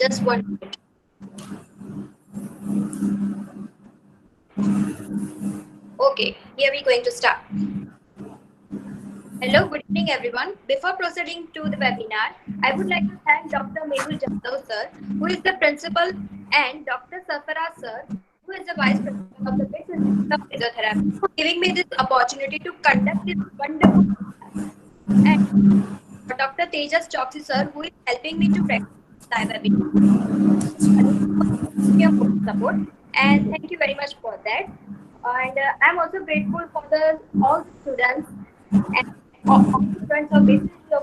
Just 1 minute. Okay, here we're going to start. Hello, good evening everyone. Before proceeding to the webinar, I would like to thank Dr. Mehul Jadhav sir, who is the principal, and Dr. Sarfaraz sir, who is the vice principal of the BITS Institute of Physiotherapy, for giving me this opportunity to conduct this wonderful webinar. And Dr. Tejas Choksi sir, who is helping me to practice live webinar. Support, and thank you very much for that. And I'm also grateful for all the students and all students of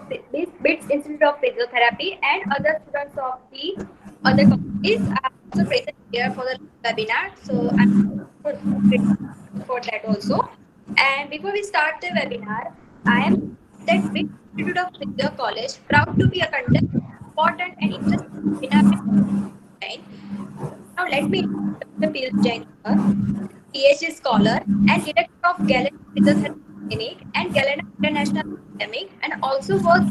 BITS Institute of Physiotherapy and other students of the other companies are also present here for the webinar. So I'm grateful for that also. And before we start the webinar, I am that BITS Institute of Physio College proud to be a conduct important and interesting webinar. Now let me introduce Dr. Piyush Jain sir, PhD scholar and director of Galena Physiotherapy Clinic and Galena International Academic, and also was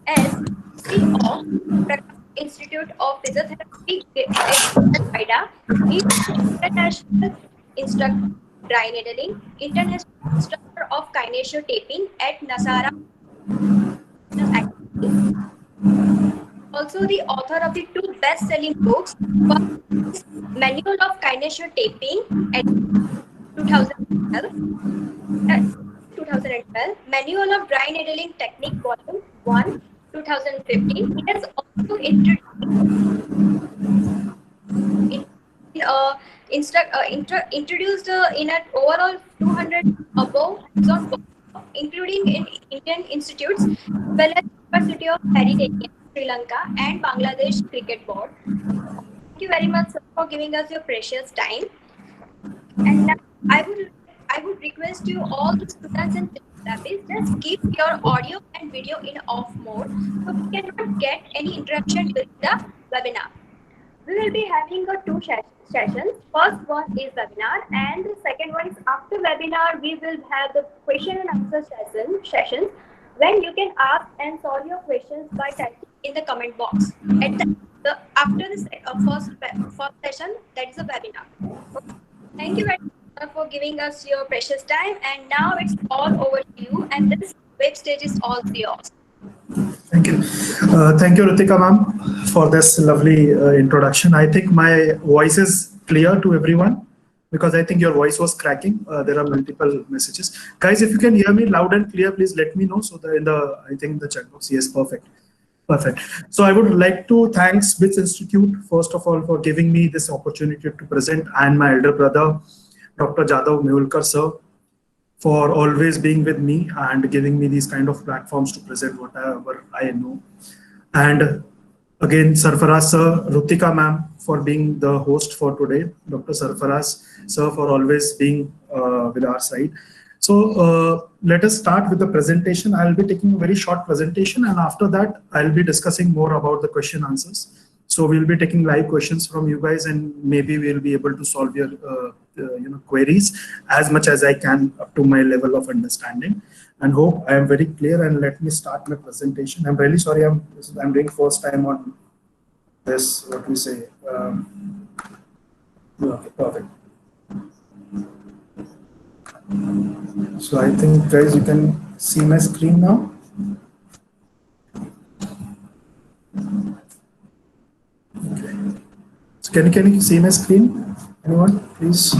as CEO of Institute of Physiotherapy Noida, international instructor of dry needling, international instructor of kinesio taping at Nasara. Also the author of the 2 best-selling books, Manual of Kinesio Taping at 2012, Manual of Dry Needling Technique Volume 1, 2015. He has also introduced in an overall 200 above including in Indian institutes, as well as University of Heritage, Sri Lanka, and Bangladesh Cricket Board. Thank you very much, sir, for giving us your precious time. And now I would request you all the students and therapists, just keep your audio and video in off mode so we cannot get any interruption during the webinar. We will be having 2 sessions. First one is webinar, and the second one is after webinar. We will have the question and answer sessions when you can ask and solve your questions by typing in the comment box. After the first session, that is a webinar. Okay. Thank you very much for giving us your precious time, and now it's all over to you, and this web stage is all yours. Thank you. Thank you, Ritika ma'am, for this lovely introduction. I think my voice is clear to everyone because I think your voice was cracking. There are multiple messages. Guys, if you can hear me loud and clear, please let me know. So I think the chat box, yes, perfect. Perfect. So I would like to thank BITS Institute, first of all, for giving me this opportunity to present, and my elder brother, Dr. Jadhav Mehulkar sir, for always being with me and giving me these kind of platforms to present whatever I know. And again, Sarfaraz sir, Rutika ma'am, for being the host for today, Dr. Sarfaraz sir, for always being with our side. So let us start with the presentation. I'll be taking a very short presentation, and after that, I'll be discussing more about the question answers. So we'll be taking live questions from you guys, and maybe we'll be able to solve your queries as much as I can up to my level of understanding. And hope I am very clear. And let me start my presentation. I'm really sorry. I'm doing first time on this. What we say? Okay, perfect. So I think, guys, you can see my screen now. Okay. So can you see my screen? Anyone, please?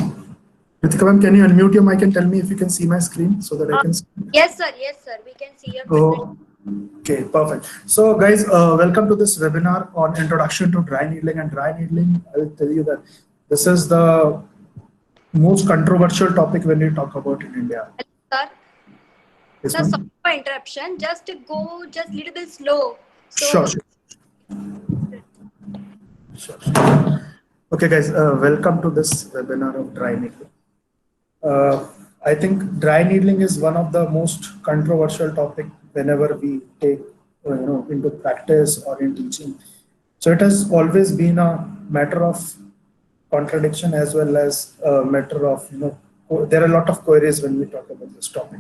Ritika ma'am, can you unmute your mic and tell me if you can see my screen so that I can see? Yes, sir. Yes, sir. We can see your presentation. Okay, perfect. So, guys, welcome to this webinar on introduction to dry needling and dry needling. I will tell you that this is the most controversial topic when we talk about in India. Sir, Yes, sir, sorry for interruption. Just to go just a little bit slow. So, sure. Okay, guys, welcome to this webinar of dry needling. I think dry needling is one of the most controversial topic whenever we take into practice or in teaching. So it has always been a matter of contradiction as well as a matter of there are a lot of queries when we talk about this topic.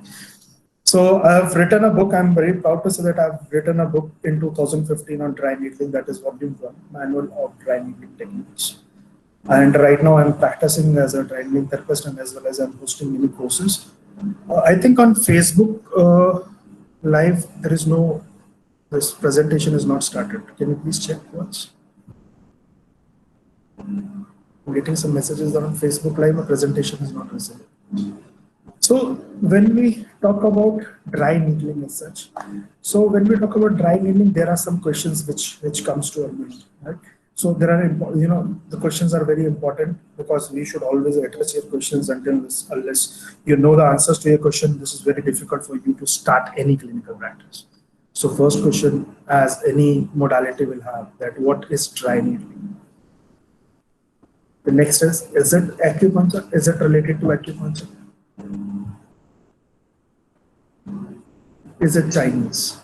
So I've written a book. I'm very proud to say that I've written a book in 2015 on dry needling. That is volume 1, Manual of Dry Needling Techniques. And right now I'm practicing as a dry needling therapist, and as well as I'm hosting many courses. I think on Facebook Live, there is no, this presentation is not started. Can you please check once? I'm getting some messages that on Facebook Live a presentation is not received. So when we talk about dry needling as such, so when we talk about dry needling, there are some questions which comes to our mind, right? So there are, the questions are very important, because we should always address your questions unless you know the answers to your question. This is very difficult for you to start any clinical practice. So first question, as any modality will have, that what is dry needling? The next is it acupuncture? Is it related to acupuncture? Is it Chinese?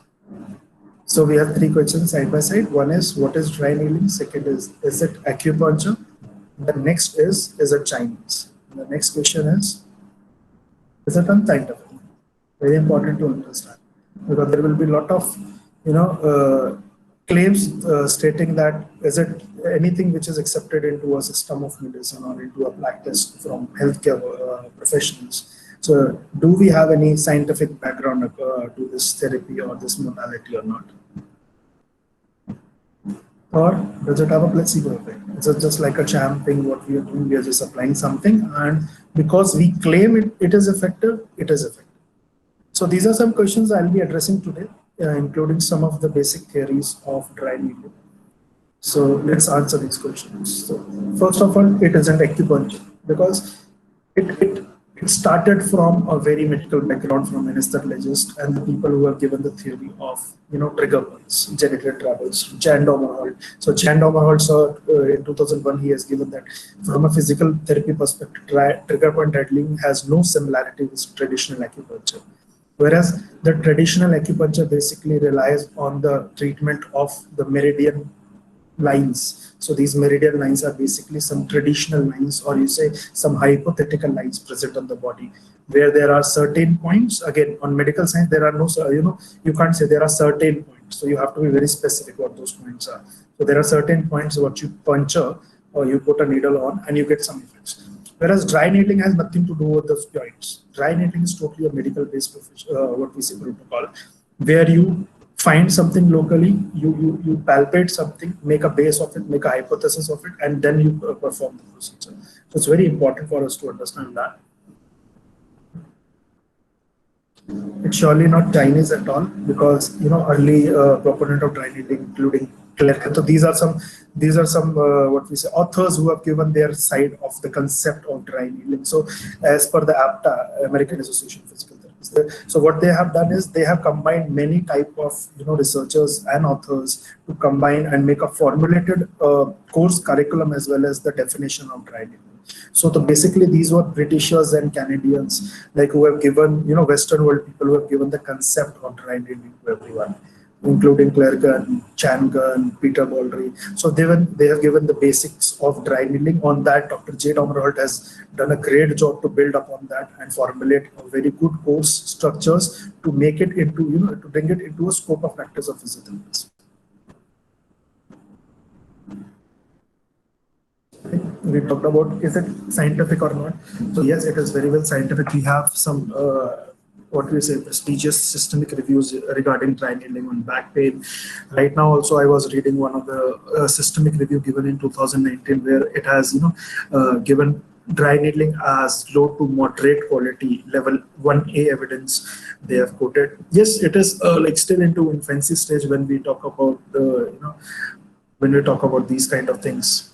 So we have 3 questions side by side. One is, what is dry needling? Second is it acupuncture? The next is it Chinese? The next question is it unscientific? Very important to understand, because there will be a lot of, claims stating that is it anything which is accepted into a system of medicine or into a practice from healthcare professionals. So do we have any scientific background to this therapy or this modality or not? Or does it have a placebo effect? Is it just like a sham thing? What we are doing, we are just applying something, and because we claim it is effective, it is effective. So these are some questions I'll be addressing today, including some of the basic theories of dry needling. So let's answer these questions. So first of all, it isn't acupuncture, because it started from a very medical background, from anesthesiologist and the people who have given the theory of trigger points, genital troubles, Jan Domerhold. So Jan Domerhold in 2001, he has given that from a physical therapy perspective, trigger point needling has no similarity with traditional acupuncture. Whereas the traditional acupuncture basically relies on the treatment of the meridian lines. So these meridian lines are basically some traditional lines, or you say some hypothetical lines present on the body, where there are certain points. Again, on medical science, there are no, you can't say there are certain points. So you have to be very specific what those points are. So there are certain points what you puncture or you put a needle on and you get some effects. Whereas dry needling has nothing to do with those points. Dry needling is totally a medical-based what we say protocol, where you find something locally, you palpate something, make a base of it, make a hypothesis of it, and then you perform the procedure. So it's very important for us to understand that. It's surely not Chinese at all, because early proponent of dry needling, including Clerc. So these are some what we say authors who have given their side of the concept of dry needling. So as per the APTA, American Association of Physical Therapists, so what they have done is they have combined many type of researchers and authors to combine and make a formulated course curriculum as well as the definition of dry needling. So basically these were Britishers and Canadians, like, who have given, Western world people who have given the concept of dry needling to everyone, including Claire Gunn, Chan Gunn, Peter Baldry. So they have given the basics of dry needling. On that, Dr. J. Domerhold has done a great job to build upon that and formulate a very good course structures to make it into, to bring it into a scope of practice of physiotherapy. We talked about, is it scientific or not? So yes, it is very well scientific. We have some what we say prestigious systemic reviews regarding dry needling on back pain. Right now also I was reading one of the systemic review given in 2019, where it has given dry needling as low to moderate quality level 1A evidence they have quoted. Yes, it is like still into infancy stage when we talk about when we talk about these kind of things.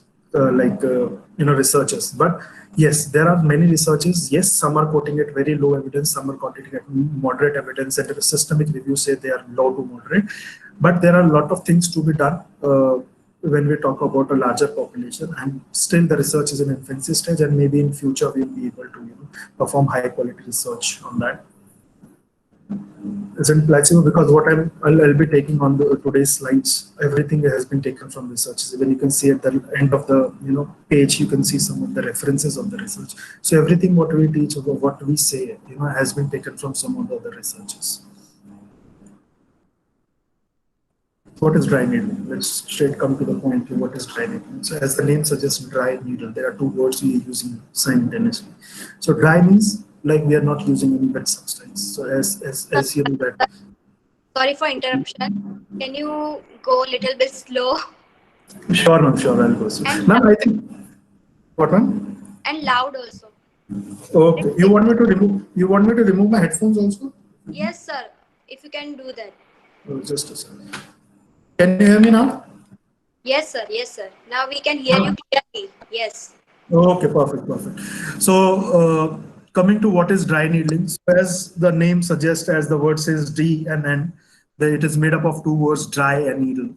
Researchers, but yes, there are many researchers. Yes, some are quoting it very low evidence, some are quoting it moderate evidence, and the systemic reviews say they are low to moderate. But there are a lot of things to be done when we talk about a larger population, and still the research is in infancy stage, and maybe in future we'll be able to perform high quality research on that. isn't placebo, because what I'll be taking on today's slides, everything has been taken from research. Even you can see at the end of the page, you can see some of the references of the research. So everything what we teach or what we say, has been taken from some of the other researchers. What is dry needling? Let's straight come to the point here. What is dry needling? So as the name suggests, dry needle, there are two words we are using simultaneously. So dry means like we are not using any wet substance. So as you know that. Sorry for interruption. Can you go a little bit slow? Sure, ma'am. Sure, I'll go slow. Ma'am, I think. What, ma'am? And loud also. Okay. You want me to remove? You want me to remove my headphones also? Yes, sir. If you can do that. Oh, just a second. Can you hear me now? Yes, sir. Yes, sir. Now we can hear you clearly. Yes. Okay, perfect. So, coming to what is dry needling, so as the name suggests, as the word says D and N, it is made up of two words, dry and needle.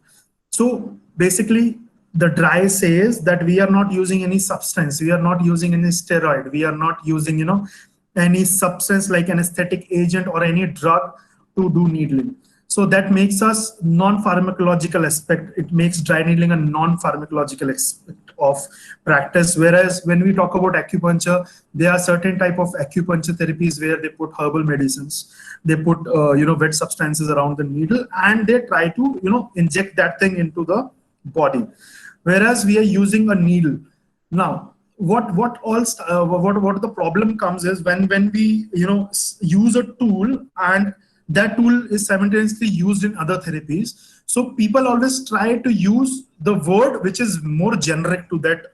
So basically, the dry says that we are not using any substance, we are not using any steroid, we are not using any substance like anesthetic agent or any drug to do needling. So that makes us non-pharmacological aspect. It makes dry needling a non-pharmacological aspect of practice. Whereas when we talk about acupuncture, there are certain type of acupuncture therapies where they put herbal medicines, they put wet substances around the needle, and they try to inject that thing into the body. Whereas we are using a needle. Now, what the problem comes is when we use a tool and that tool is simultaneously used in other therapies. So people always try to use the word which is more generic to that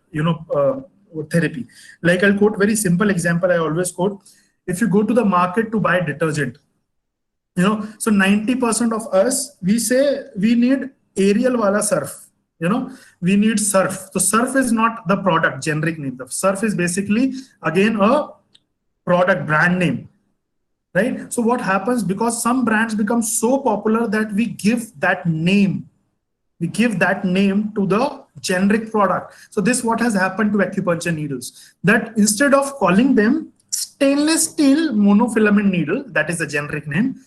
therapy. Like I'll quote very simple example. I always quote: if you go to the market to buy detergent, so 90% of us, we say we need Ariel wala surf. We need surf. So surf is not the product generic name. The surf is basically again a product brand name. Right. So what happens, because some brands become so popular that we give that name. We give that name to the generic product. So this what has happened to acupuncture needles, that instead of calling them stainless steel monofilament needle, that is the generic name,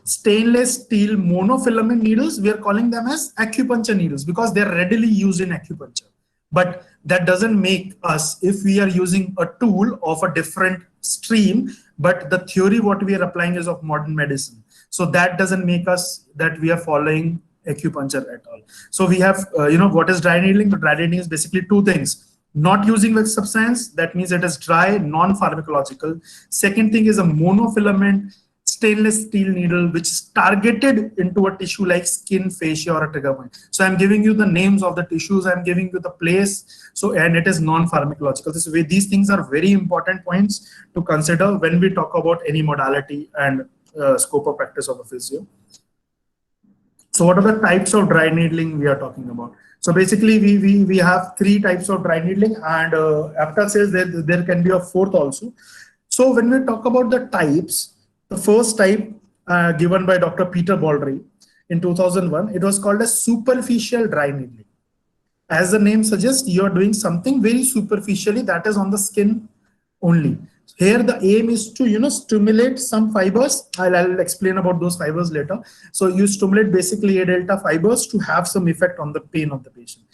stainless steel monofilament needles, we are calling them as acupuncture needles because they're readily used in acupuncture. But that doesn't make us, if we are using a tool of a different stream, but the theory what we are applying is of modern medicine. So that doesn't make us that we are following acupuncture at all. So we have, what is dry needling? The dry needling is basically two things. Not using with substance, that means it is dry, non-pharmacological. Second thing is a monofilament stainless steel needle which is targeted into a tissue like skin, fascia, or a trigger point. So I'm giving you the names of the tissues, I'm giving you the place. So, and it is non-pharmacological. This way, these things are very important points to consider when we talk about any modality and scope of practice of a physio. So what are the types of dry needling we are talking about? So basically we have three types of dry needling, and Apta says that there can be a fourth also. So when we talk about the types, the first type given by Dr. Peter Baldry in 2001, it was called as superficial dry needling. As the name suggests, you are doing something very superficially, that is on the skin only. Here the aim is to stimulate some fibers. I'll explain about those fibers later. So you stimulate basically A delta fibers to have some effect on the pain of the patient.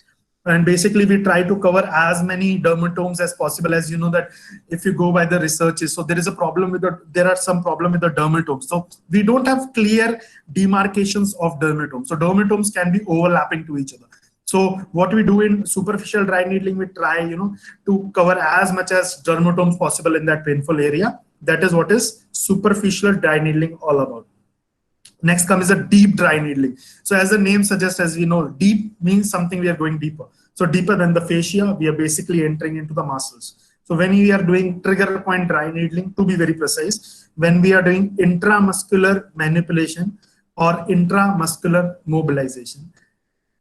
And basically we try to cover as many dermatomes as possible. As you know that if you go by the researches, so there is a problem with there are some problem with the dermatomes. So we don't have clear demarcations of dermatomes. So dermatomes can be overlapping to each other. So what we do in superficial dry needling, we try to cover as much as dermatomes possible in that painful area. That is what is superficial dry needling all about. Next comes a deep dry needling. So as the name suggests, as we know, deep means something we are going deeper. So deeper than the fascia, we are basically entering into the muscles. So when we are doing trigger point dry needling, to be very precise, when we are doing intramuscular manipulation or intramuscular mobilization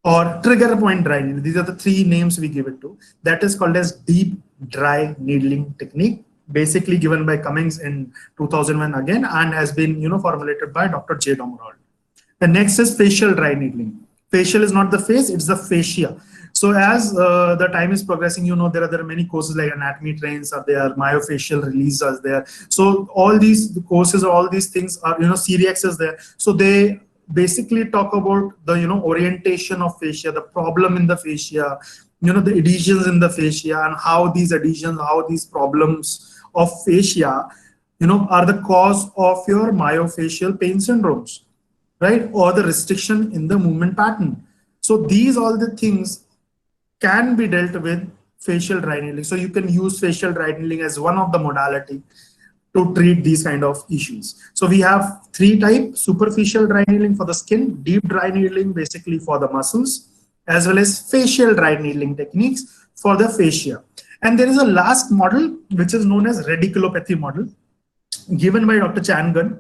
or trigger point dry needling, these are the three names we give it to. That is called as deep dry needling technique, basically given by Cummings in 2001 again, and has been formulated by Dr. J. Domerald. The next is facial dry needling. Facial is not the face, it's the fascia. So as the time is progressing, you know, there are many courses like anatomy trains are there, myofascial release are there. So all these courses, all these things are, you know, CREX is there. So they basically talk about the, you know, orientation of fascia, the problem in the fascia, you know, the adhesions in the fascia, and how these adhesions, how these problems of fascia, you know, are the cause of your myofascial pain syndromes, right? Or the restriction in the movement pattern. So these all the things can be dealt with facial dry needling. So you can use facial dry needling as one of the modality to treat these kind of issues. So we have three types: superficial dry needling for the skin, deep dry needling basically for the muscles, as well as facial dry needling techniques for the fascia. And there is a last model which is known as radiculopathy model, given by Dr. Chan Gun.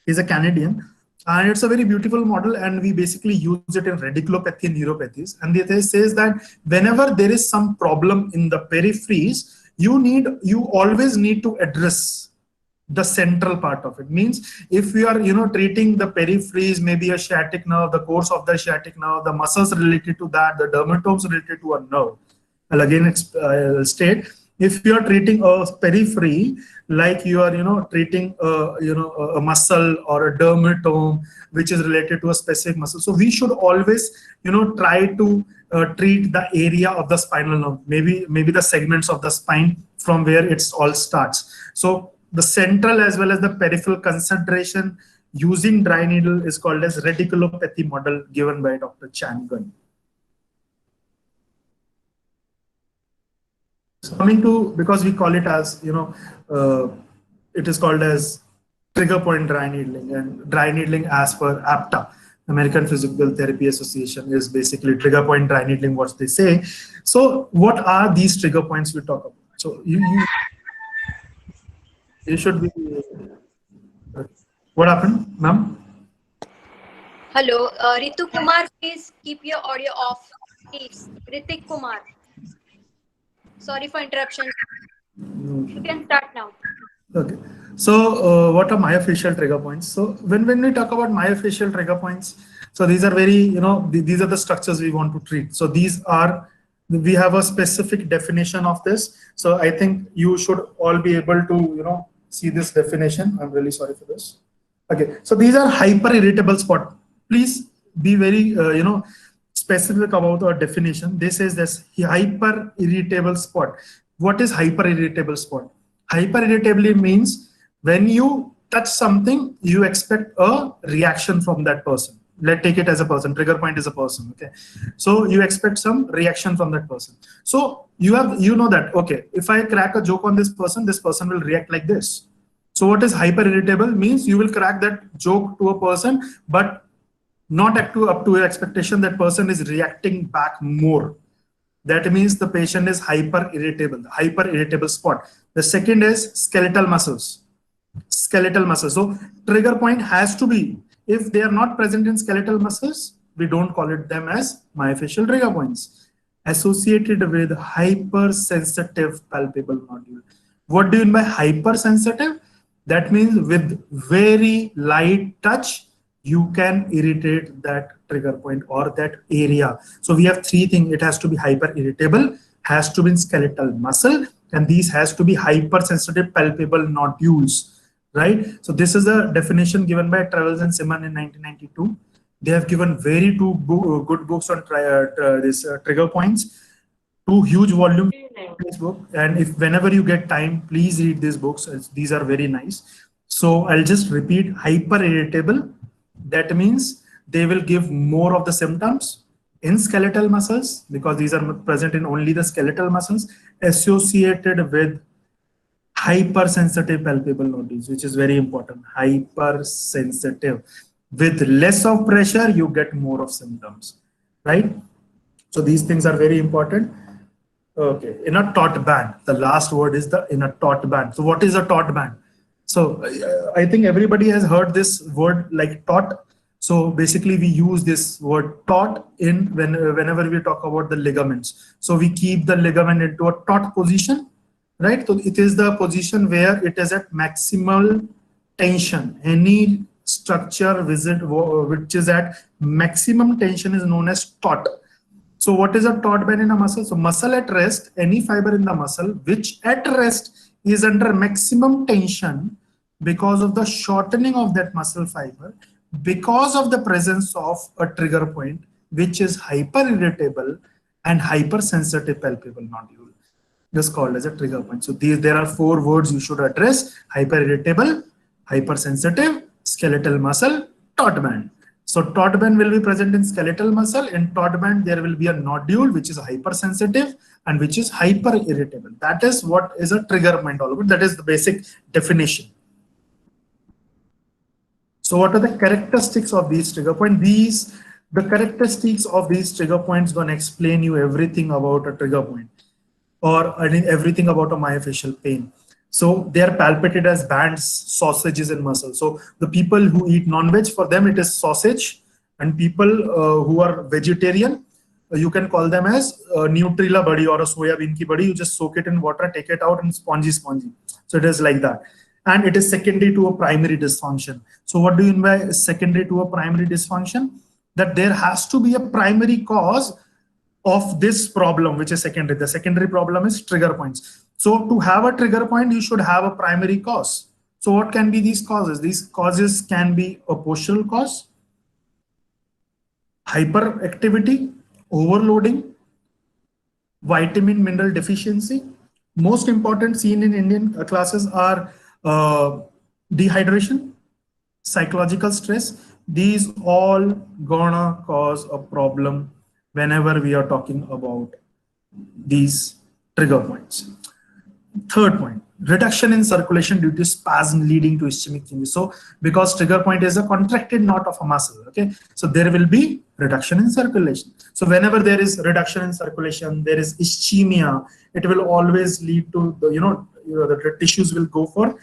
He's a Canadian, and it's a very beautiful model, and we basically use it in radiculopathy and neuropathies. And it says that whenever there is some problem in the peripheries, you always need to address the central part of it. Means if we are, you know, treating the peripheries, maybe a sciatic nerve, the course of the sciatic nerve, the muscles related to that, the dermatomes related to a nerve. I'll again state, if you are treating a periphery, like you are, you know, treating a muscle or a dermatome which is related to a specific muscle, so we should always, you know, try to treat the area of the spinal nerve, maybe the segments of the spine from where it's all starts. So the central as well as the peripheral concentration using dry needle is called as radiculopathy model, given by Dr. Chan Gun. So coming to, because we call it as, you know, it is called as trigger point dry needling, and dry needling as per APTA, American Physical Therapy Association, is basically trigger point dry needling, what they say. So what are these trigger points we talk about? So you should be, what happened, ma'am? Hello, Ritu Kumar, please keep your audio off, please. Ritik Kumar. Sorry for interruption. You can start now. Okay. So what are myofascial trigger points? So when we talk about myofascial trigger points, so these are very, you know, these are the structures we want to treat. So these are, we have a specific definition of this. So I think you should all be able to, you know, see this definition. I'm really sorry for this. Okay. So these are hyper irritable spot. Please be very, you know, specific about our definition. This is this hyper irritable spot. What is hyper irritable spot? Hyper irritability means when you touch something, you expect a reaction from that person. Let's take it as a person. Trigger point is a person. Okay, so you expect some reaction from that person. So you know that, okay, if I crack a joke on this person will react like this. So what is hyper irritable means? You will crack that joke to a person, but not up to your expectation. That person is reacting back more. That means the patient is hyper irritable spot. The second is skeletal muscles. So trigger point has to be, if they are not present in skeletal muscles, we don't call it them as myofascial trigger points. Associated with hypersensitive palpable nodule. What do you mean by hypersensitive? That means with very light touch, you can irritate that trigger point or that area. So we have three things. It has to be hyper irritable, has to be in skeletal muscle, and these has to be hypersensitive palpable nodules, right? So this is a definition given by Travels and Simon in 1992. They have given very good books on trigger points, 2 huge volumes of this book. And if whenever you get time, please read these books. These are very nice. So I'll just repeat: hyper irritable. That means they will give more of the symptoms in skeletal muscles, because these are present in only the skeletal muscles, associated with hypersensitive palpable nodules, which is very important. Hypersensitive. With less of pressure, you get more of symptoms, right? So these things are very important. Okay, inner taut band. The last word is the inner taut band. So what is a taut band? So I think everybody has heard this word like taut. So basically we use this word taut in whenever we talk about the ligaments. So we keep the ligament into a taut position, right? So it is the position where it is at maximal tension. Any structure which is at maximum tension is known as taut. So what is a taut band in a muscle? So muscle at rest, any fiber in the muscle which at rest is under maximum tension because of the shortening of that muscle fiber, because of the presence of a trigger point which is hyper irritable and hypersensitive palpable nodule, is called as a trigger point. So there are 4 words you should address: hyper irritable, hypersensitive, skeletal muscle, taut band. So taut band will be present in skeletal muscle. In taut band, there will be a nodule which is hypersensitive and which is hyper irritable. That is what is a trigger point all about. That is the basic definition. So what are the characteristics of these trigger points? The characteristics of these trigger points going to explain you everything about a trigger point, or everything about a myofascial pain. So they are palpated as bands, sausages in muscle. So the people who eat non-veg, for them it is sausage, and people who are vegetarian, you can call them as Nutrilla buddy or a soya bean ki buddy. You just soak it in water, take it out, and spongy. So it is like that. And it is secondary to a primary dysfunction. So what do you mean by secondary to a primary dysfunction? That there has to be a primary cause of this problem, which is secondary. The secondary problem is trigger points. So to have a trigger point, you should have a primary cause. So what can be these causes? These causes can be a postural cause, hyperactivity, overloading, vitamin mineral deficiency. Most important seen in Indian classes are dehydration, psychological stress. These all gonna cause a problem whenever we are talking about these trigger points. Third point, reduction in circulation due to spasm leading to ischemic changes. So because trigger point is a contracted knot of a muscle, okay, so there will be reduction in circulation. So whenever there is reduction in circulation, there is ischemia, it will always lead to the, the tissues will go for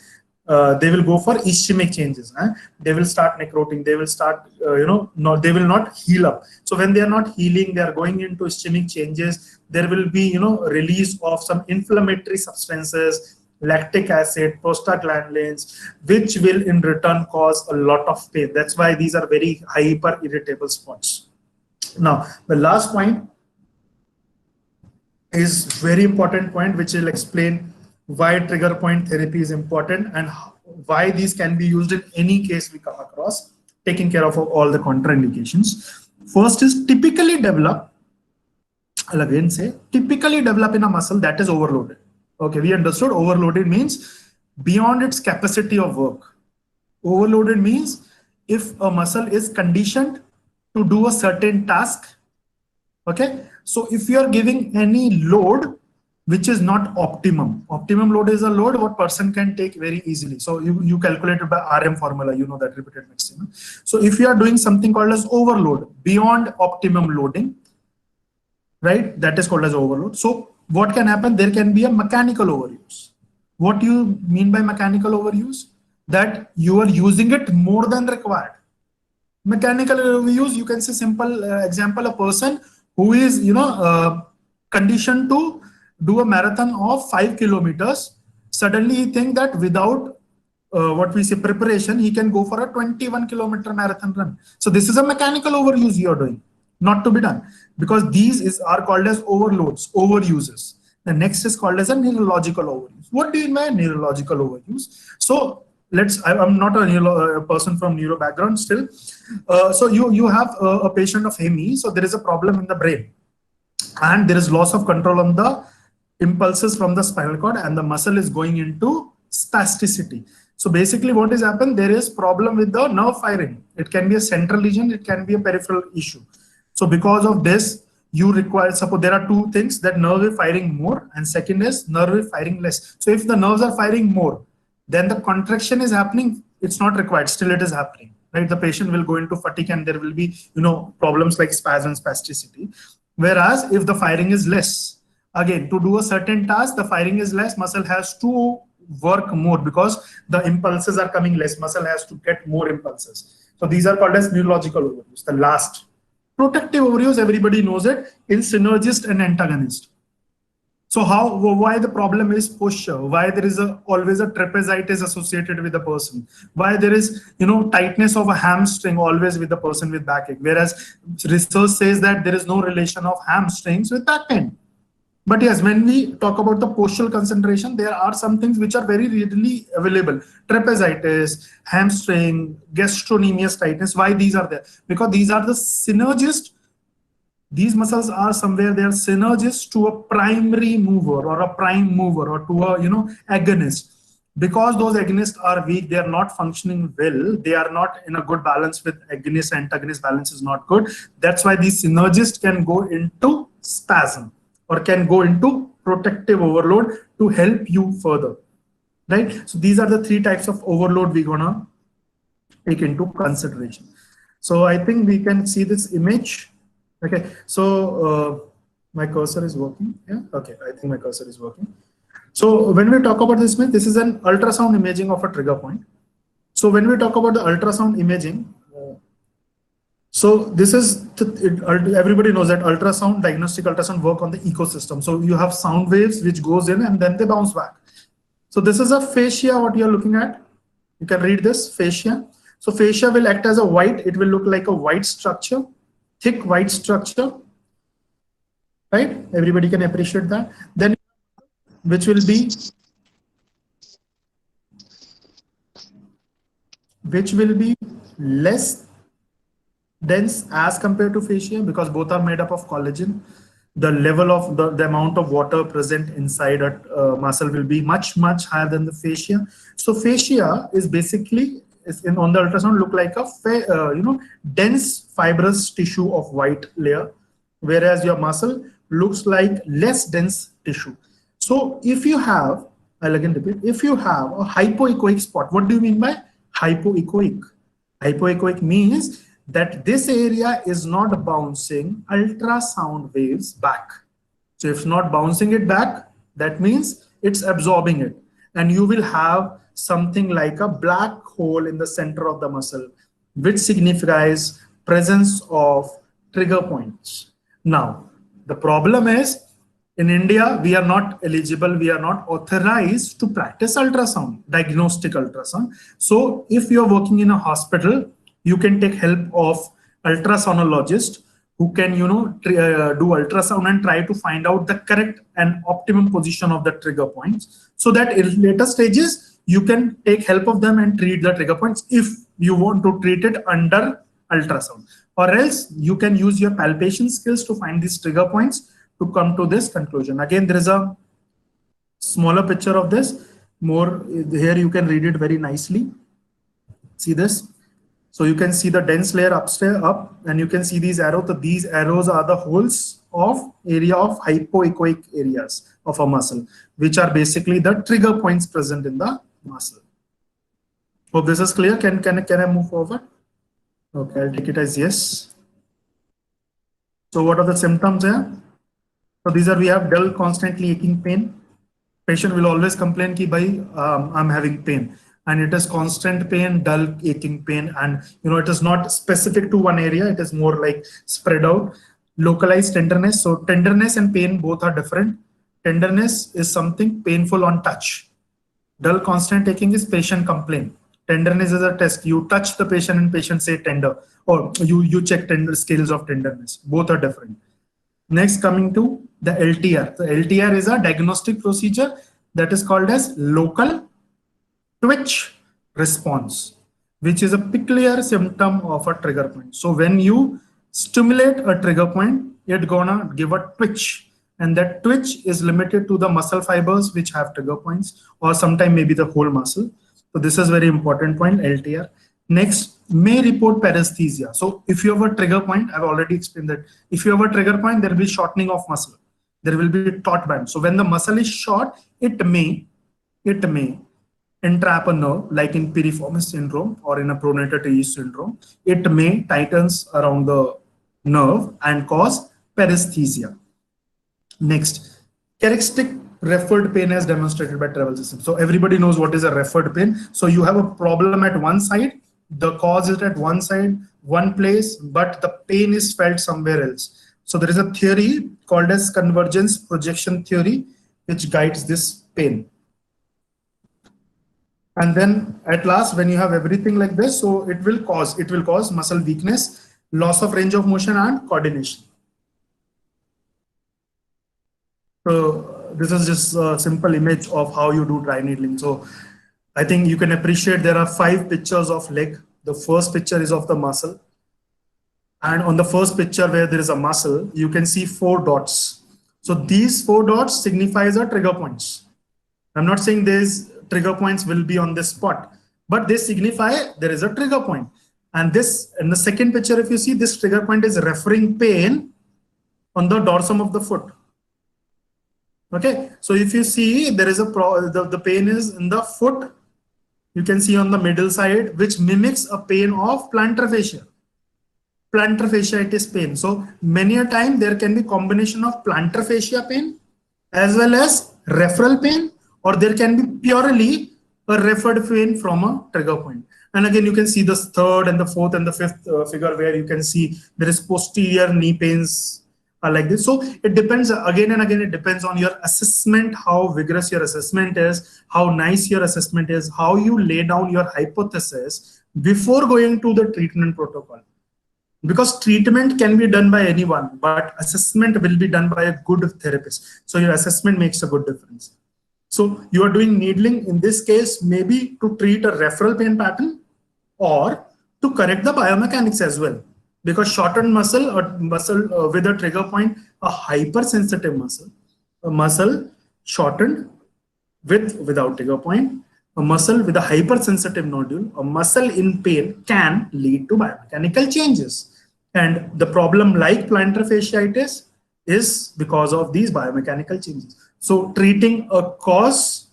they will go for ischemic changes. They will start necroting. They will start, they will not heal up. So when they are not healing, they are going into ischemic changes. There will be, release of some inflammatory substances, lactic acid, prostaglandins, which will in return cause a lot of pain. That's why these are very hyper irritable spots. Now, the last point is very important point, which will explain why trigger point therapy is important and why these can be used in any case we come across, taking care of all the contraindications. First is typically develop, I'll again say, typically develop in a muscle that is overloaded. Okay, we understood overloaded means beyond its capacity of work. Overloaded means if a muscle is conditioned to do a certain task. Okay, so if you are giving any load which is not optimum. Optimum load is a load what person can take very easily. So you calculate it by RM formula, you know that, repeated maximum. So if you are doing something called as overload, beyond optimum loading, right, that is called as overload. So what can happen? There can be a mechanical overuse. What do you mean by mechanical overuse? That you are using it more than required. Mechanical overuse, you can say simple example, a person who is, conditioned to do a marathon of 5 kilometers, suddenly he think that without what we say preparation, he can go for a 21-kilometer marathon run. So this is a mechanical overuse you are doing, not to be done, because these are called as overloads, overuses. The next is called as a neurological overuse. What do you mean by neurological overuse? So I'm not a person from neuro background still. So you have a patient of HEMI, so there is a problem in the brain and there is loss of control on the impulses from the spinal cord and the muscle is going into spasticity. So basically what has happened, there is problem with the nerve firing. It can be a central lesion, it can be a peripheral issue. So because of this, you require, suppose there are two things, that nerve is firing more and second is nerve is firing less. So if the nerves are firing more, then the contraction is happening, it's not required, still it is happening, right? The patient will go into fatigue and there will be, problems like spasm, spasticity. Whereas if the firing is less, again, to do a certain task, the firing is less, muscle has to work more because the impulses are coming less, muscle has to get more impulses. So these are called as neurological overuse. The last, protective overuse, everybody knows it, in synergist and antagonist. So why the problem is posture? Why there is always a trapezitis associated with the person? Why there is, tightness of a hamstring always with the person with backache? Whereas research says that there is no relation of hamstrings with back pain. But yes, when we talk about the postural concentration, there are some things which are very readily available. Trapezitis, hamstring, gastrocnemius tightness. Why these are there? Because these are the synergist. These muscles are somewhere, they are synergist to a primary mover or a prime mover or to a, agonist. Because those agonists are weak, they are not functioning well. They are not in a good balance with agonist, antagonist balance is not good. That's why these synergists can go into spasm or can go into protective overload to help you further, right? So these are the three types of overload we're gonna take into consideration. So I think we can see this image. Okay, so my cursor is working. Yeah, okay, I think my cursor is working. So when we talk about this is an ultrasound imaging of a trigger point. So when we talk about the ultrasound imaging, so this is, everybody knows that ultrasound, diagnostic ultrasound work on the ecosystem. So you have sound waves which goes in and then they bounce back. So this is a fascia, what you're looking at. You can read this, fascia. So fascia will act as a white, it will look like a white structure, thick white structure, right? Everybody can appreciate that. Then which will be less dense as compared to fascia, because both are made up of collagen. The level of the amount of water present inside a muscle will be much higher than the fascia. So fascia is basically on the ultrasound look like a dense fibrous tissue of white layer, whereas your muscle looks like less dense tissue. So if you have, I'll again repeat, if you have a hypoechoic spot, what do you mean by hypoechoic? Hypoechoic means that this area is not bouncing ultrasound waves back. So if it's not bouncing it back, that means it's absorbing it. And you will have something like a black hole in the center of the muscle, which signifies presence of trigger points. Now, the problem is, in India, we are not eligible, we are not authorized to practice ultrasound, diagnostic ultrasound. So if you're working in a hospital, you can take help of ultrasonologist who can, do ultrasound and try to find out the correct and optimum position of the trigger points, so that in later stages, you can take help of them and treat the trigger points if you want to treat it under ultrasound. Or else you can use your palpation skills to find these trigger points to come to this conclusion. Again, there is a smaller picture of this. More here, you can read it very nicely. See this? So you can see the dense layer upstairs up, and you can see these arrows. So these arrows are the holes of area of hypoechoic areas of a muscle, which are basically the trigger points present in the muscle. Hope this is clear. Can I move forward? Okay, I'll take it as yes. So what are the symptoms here? So these are, we have dull, constantly aching pain. Patient will always complain ki bhai, I'm having pain. And it is constant pain, dull, aching pain, and it is not specific to one area. It is more like spread out. Localized tenderness. So tenderness and pain both are different. Tenderness is something painful on touch. Dull, constant aching is patient complaint. Tenderness is a test. You touch the patient and patient say tender, or you check tender scales of tenderness. Both are different. Next, coming to the LTR. The LTR is a diagnostic procedure that is called as local twitch response, which is a peculiar symptom of a trigger point. So when you stimulate a trigger point, it's gonna give a twitch, and that twitch is limited to the muscle fibers which have trigger points, or sometimes maybe the whole muscle. So this is very important point, LTR. Next, may report paresthesia. So if you have a trigger point, I've already explained that if you have a trigger point, there will be shortening of muscle. There will be taut band. So when the muscle is short, it may entrap a nerve, like in piriformis syndrome or in a pronator teres syndrome. It may tightens around the nerve and cause paresthesia. Next, characteristic referred pain as demonstrated by travel system. So everybody knows what is a referred pain. So you have a problem at one side, the cause is at one side, one place, but the pain is felt somewhere else. So there is a theory called as convergence projection theory, which guides this pain. And then at last, when you have everything like this, so it will cause muscle weakness, loss of range of motion, and coordination. So this is just a simple image of how you do dry needling. So I think you can appreciate there are 5 pictures of leg. The first picture is of the muscle. And on the first picture where there is a muscle, you can see 4 dots. So these 4 dots signifies the trigger points. I'm not saying these trigger points will be on this spot, but they signify there is a trigger point. And this, in the second picture, if you see, this trigger point is referring pain on the dorsum of the foot. Okay, so if you see there is the pain is in the foot, you can see on the middle side, which mimics a pain of plantar fascia. Plantar fasciitis pain. So many a time there can be combination of plantar fascia pain as well as referral pain, or there can be purely a referred pain from a trigger point. And again, you can see the third and the fourth and the fifth figure where you can see there is posterior knee pains are like this. So it depends again and again, it depends on your assessment, how vigorous your assessment is, how nice your assessment is, how you lay down your hypothesis before going to the treatment protocol. Because treatment can be done by anyone, but assessment will be done by a good therapist. So your assessment makes a good difference. So you are doing needling in this case, maybe to treat a referral pain pattern or to correct the biomechanics as well. Because shortened muscle or muscle with a trigger point, a hypersensitive muscle, a muscle shortened without trigger point, a muscle with a hypersensitive nodule, a muscle in pain can lead to biomechanical changes. And the problem like plantar fasciitis is because of these biomechanical changes. So treating a cause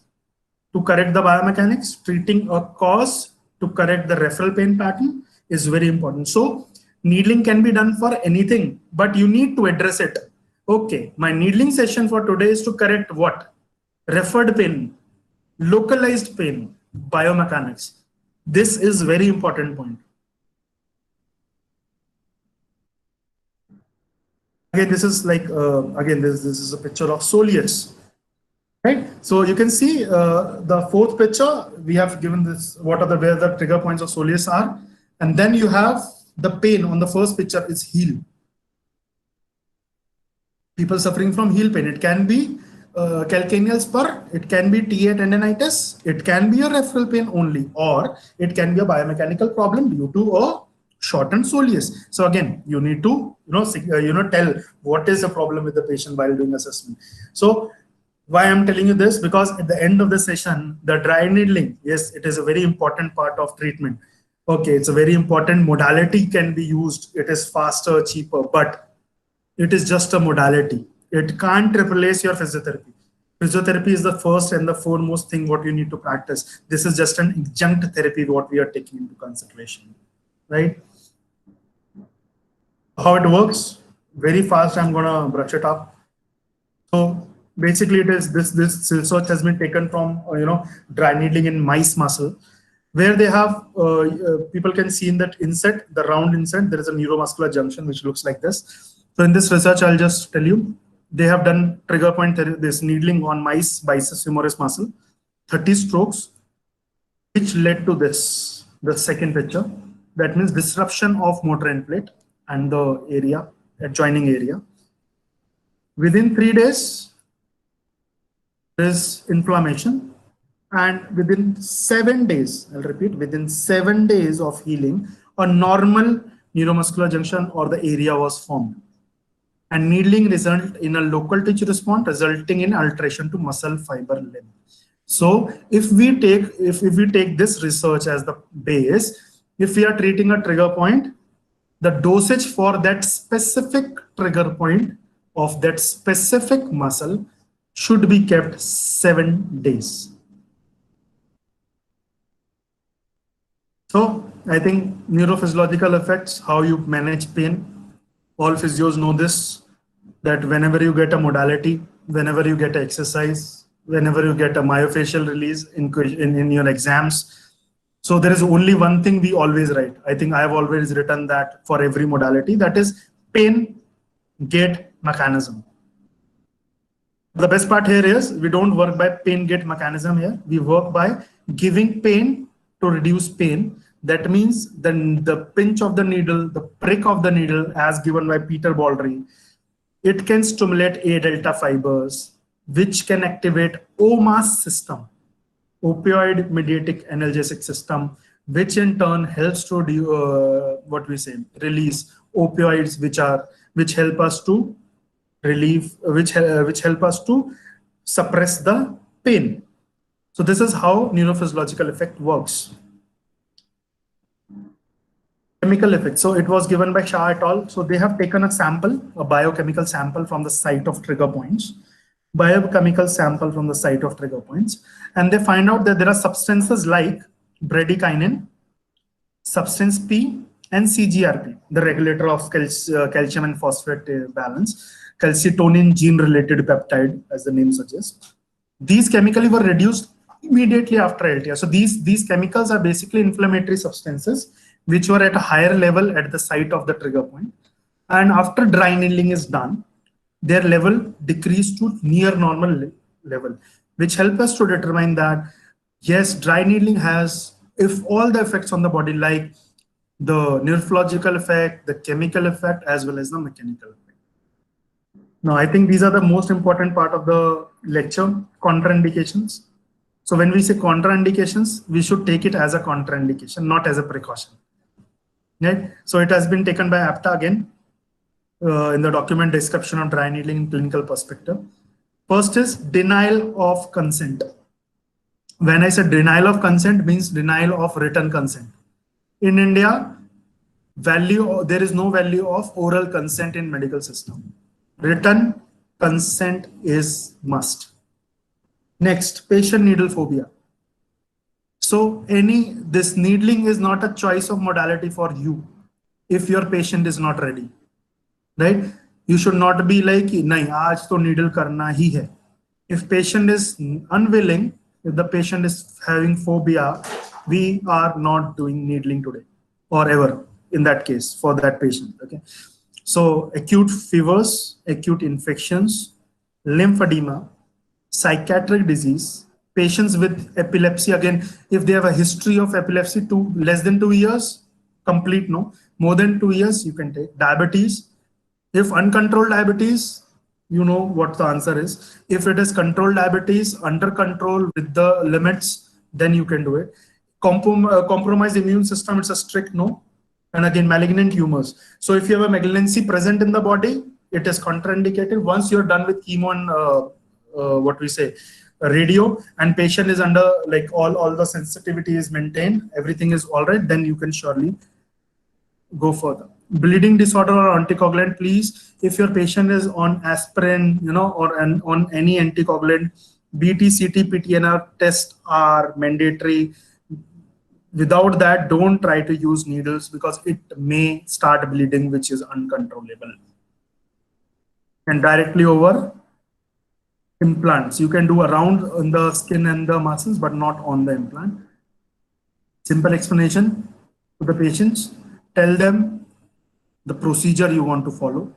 to correct the biomechanics, treating a cause to correct the referral pain pattern is very important. So needling can be done for anything, but you need to address it. Okay, my needling session for today is to correct what? Referred pain, localized pain, biomechanics. This is very important point. Again, this is like, this is a picture of soleus, right? So you can see the fourth picture, we have given this, where the trigger points of soleus are. And then you have the pain on the first picture is heel. People suffering from heel pain. It can be calcaneal spur, it can be TA tendinitis, it can be a referral pain only, or it can be a biomechanical problem due to a shortened soleus. So again, you need to tell what is the problem with the patient while doing assessment. So why I'm telling you this, because at the end of the session, the dry needling, yes, it is a very important part of treatment. Okay, it's a very important modality can be used. It is faster, cheaper, but it is just a modality. It can't replace your physiotherapy. Physiotherapy is the first and the foremost thing what you need to practice. This is just an adjunct therapy what we are taking into consideration, right? How it works, very fast, I'm gonna brush it up. So basically it is this research has been taken from dry needling in mice muscle, where they have people can see in that inset, the round inset, there is a neuromuscular junction which looks like this. So in this research, I'll just tell you, they have done trigger point this needling on mice biceps femoris muscle, 30 strokes, which led to this, the second picture. That means disruption of motor end plate and the area, adjoining area. Within 3 days, there is inflammation. And within 7 days, I'll repeat, within 7 days of healing, a normal neuromuscular junction or the area was formed. And needling result in a local tissue response, resulting in alteration to muscle fiber length. So if we take this research as the base, if we are treating a trigger point, the dosage for that specific trigger point of that specific muscle should be kept 7 days. So I think neurophysiological effects, how you manage pain, all physios know this, that whenever you get a modality, whenever you get exercise, whenever you get a myofascial release in your exams, so there is only one thing we always write. I think I have always written that for every modality, that is pain gate mechanism. The best part here is we don't work by pain gate mechanism here. We work by giving pain to reduce pain. That means then the pinch of the needle, the prick of the needle, as given by Peter Baldry, it can stimulate A delta fibers, which can activate OMAS system, opioid mediatic analgesic system, which in turn helps to do, what we say, release opioids, which help us to relieve, which help us to suppress the pain. So this is how neurophysiological effect works. Chemical effect. So it was given by Shah et al. So they have taken a sample, a biochemical sample from the site of trigger points, biochemical sample from the site of trigger points, and they find out that there are substances like bradykinin, substance P, and CGRP, the regulator of calcium and phosphate balance, calcitonin gene-related peptide, as the name suggests. These chemically were reduced immediately after LTR. So these chemicals are basically inflammatory substances which were at a higher level at the site of the trigger point. And after dry needling is done, their level decreased to near normal level, which help us to determine that, yes, dry needling has, if all the effects on the body, like the neurological effect, the chemical effect, as well as the mechanical effect. Now, I think these are the most important part of the lecture, contraindications. So when we say contraindications, we should take it as a contraindication, not as a precaution. Right? So it has been taken by APTA again in the document description of dry needling in clinical perspective. First is denial of consent. When I say denial of consent, means denial of written consent. In India, there is no value of oral consent in medical system. Written consent is must. Next, patient needle phobia. So this needling is not a choice of modality for you if your patient is not ready, right? You should not be like, nahi, aaj to needle karna hi hai. If patient is unwilling, if the patient is having phobia, we are not doing needling today or ever in that case for that patient, okay? So acute fevers, acute infections, lymphedema, psychiatric disease, patients with epilepsy, again, if they have a history of epilepsy less than 2 years, complete no. More than 2 years, you can take. Diabetes, if uncontrolled diabetes, you know what the answer is. If it is controlled diabetes, under control with the limits, then you can do it. Compromised immune system, it's a strict no. And again, malignant tumors. So if you have a malignancy present in the body, it is contraindicated. Once you're done with chemo and what we say, radio, and patient is under, like, all the sensitivity is maintained, everything is all right, then you can surely go further. Bleeding disorder or anticoagulant, please, if your patient is on aspirin, or on any anticoagulant, BT, CT, PTNR tests are mandatory. Without that, don't try to use needles because it may start bleeding, which is uncontrollable. And directly over implants, you can do around on the skin and the muscles, but not on the implant. Simple explanation to the patients. Tell them the procedure you want to follow.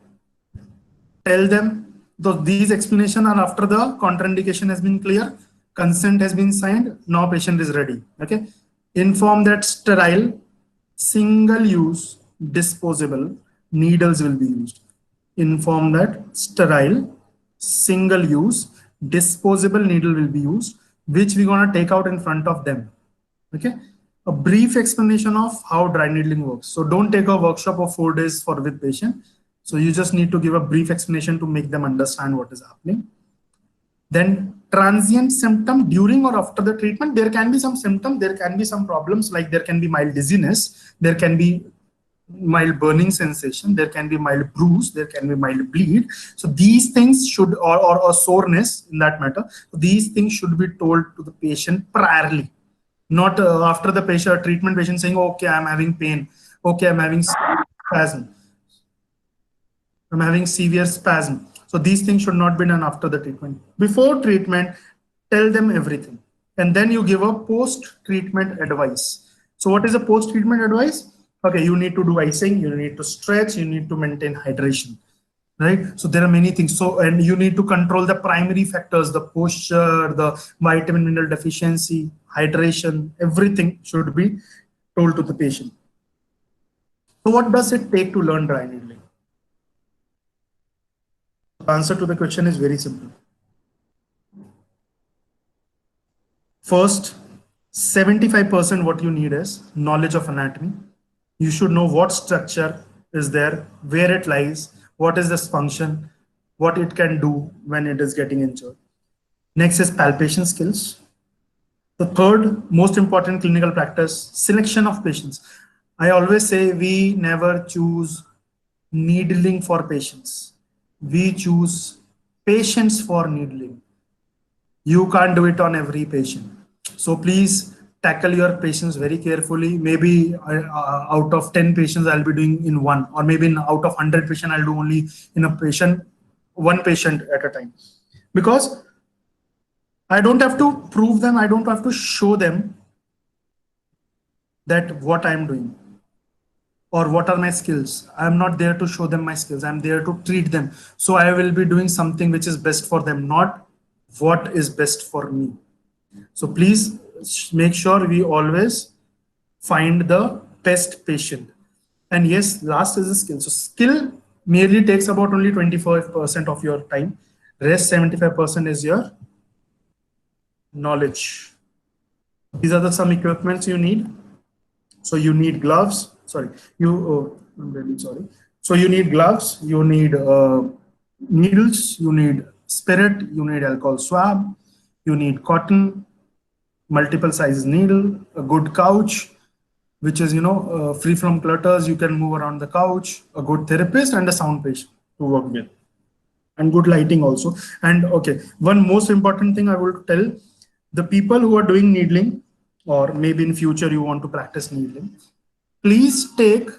Tell them these explanations are after the contraindication has been clear, consent has been signed, now patient is ready. Okay. Inform that sterile, single-use, disposable needles will be used. Inform that sterile, single-use, disposable needle will be used, which we're going to take out in front of them. Okay. A brief explanation of how dry needling works. So don't take a workshop of 4 days with patient. So you just need to give a brief explanation to make them understand what is happening. Then transient symptom during or after the treatment, there can be some symptom, there can be some problems, like there can be mild dizziness, there can be mild burning sensation, there can be mild bruise, there can be mild bleed. So these things should, or soreness in that matter, these things should be told to the patient priorly, not after the treatment patient saying, okay, I'm having pain, okay, I'm having spasm, I'm having severe spasm. So these things should not be done after the treatment. Before treatment, tell them everything. And then you give a post-treatment advice. So what is a post-treatment advice? Okay, you need to do icing, you need to stretch, you need to maintain hydration. right? So there are many things. So, and you need to control the primary factors, the posture, the vitamin mineral deficiency, hydration, everything should be told to the patient. So what does it take to learn dry needling? The answer to the question is very simple. First, 75% what you need is knowledge of anatomy. You should know what structure is there, where it lies, what is this function, what it can do when it is getting injured. Next is palpation skills. The third most important clinical practice, selection of patients. I always say we never choose needling for patients. We choose patients for needling. You can't do it on every patient. So please tackle your patients very carefully. Maybe out of 10 patients, I'll be doing in one, or maybe out of 100 patients, I'll do only in a patient, one patient at a time. Because I don't have to prove them, I don't have to show them that what I'm doing or what are my skills. I'm not there to show them my skills, I'm there to treat them. So I will be doing something which is best for them, not what is best for me. So please make sure we always find the best patient. And yes, last is the skill. So skill merely takes about only 25% of your time. Rest 75% is your knowledge. These are the some equipments you need. So you need gloves. Sorry, I'm really sorry. So you need gloves. You need needles. You need spirit. You need alcohol swab. You need cotton, multiple size needle, a good couch, which is free from clutters. You can move around the couch. A good therapist and a sound patient to work with, and good lighting also. And okay, one most important thing I will tell the people who are doing needling, or maybe in future you want to practice needling, please take